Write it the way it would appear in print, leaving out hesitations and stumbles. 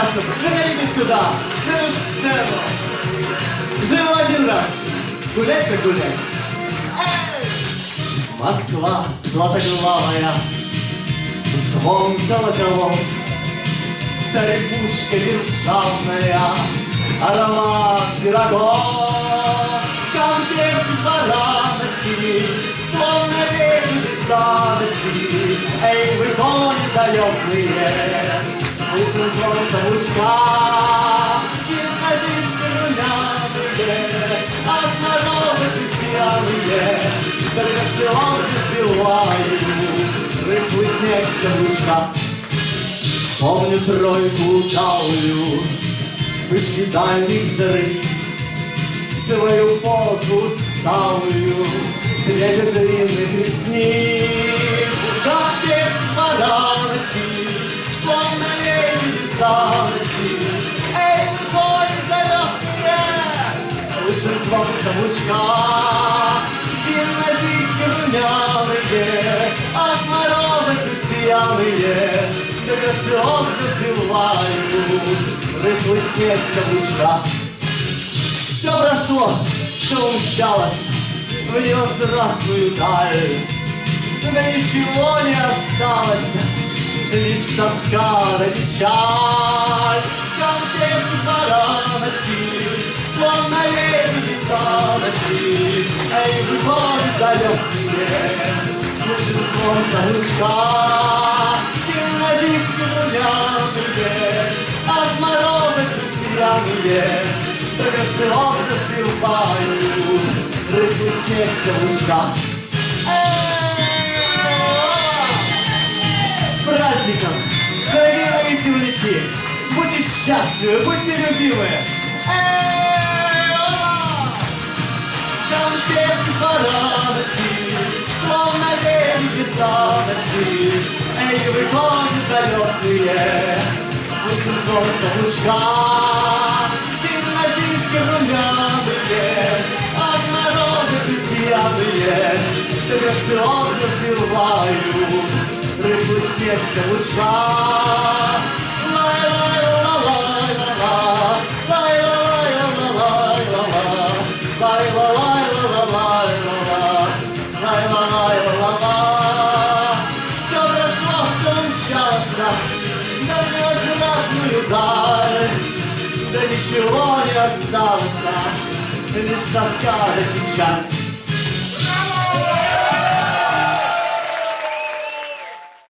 нашу. Выходите сюда, на эту сцену. Живем один раз. Гулять так гулять. Эй! Москва златоглавая, звон колоколов, царь-пушка державная, аромат пирогов, конфет бараночки, словно лебеди саночки. Эй, вы кони залетные, слышим звон совучка, гимназисты румяные, от мороза чуть пьяные, только слезы сбиваю, рыхлый снег с каблучка. Помню тройку талую, вспышки дальних зорниц, твою позу усталую, глядя длинных ресниц. Конфет бараночки, словно лебеди саночки. Эй, кони залетные, слышим звон совучка, гимназистки румяные, от мороза чуть пьяные, до грациозно сбиваю рыхлый снег с каблучка. Все прошло, все умчалось в невозвратную даль, да ничего не осталось, лишь тоска да печаль. Конфеты бараночки, словно лебеди саночки. Эй, вы кони залетные, слышим звон совучка, гимназистки румяные, от мороза чуть пьяные, до грациозно сбиваю рыхлый снег с каблучка. С праздником, дорогие мои земляки! Будьте счастливы, будьте любимы! Конфеты бараночки, словно лебеди саночки. Эй, вы кони залетные, слышим звон совучка, гимназистки румяные, от мороза чуть пьяные, да грациозно сбиваю рыхлый снег с каблучка. Все прошло, все умчалось на невозвратную даль, да ничего не осталось, лишь тоска да печаль.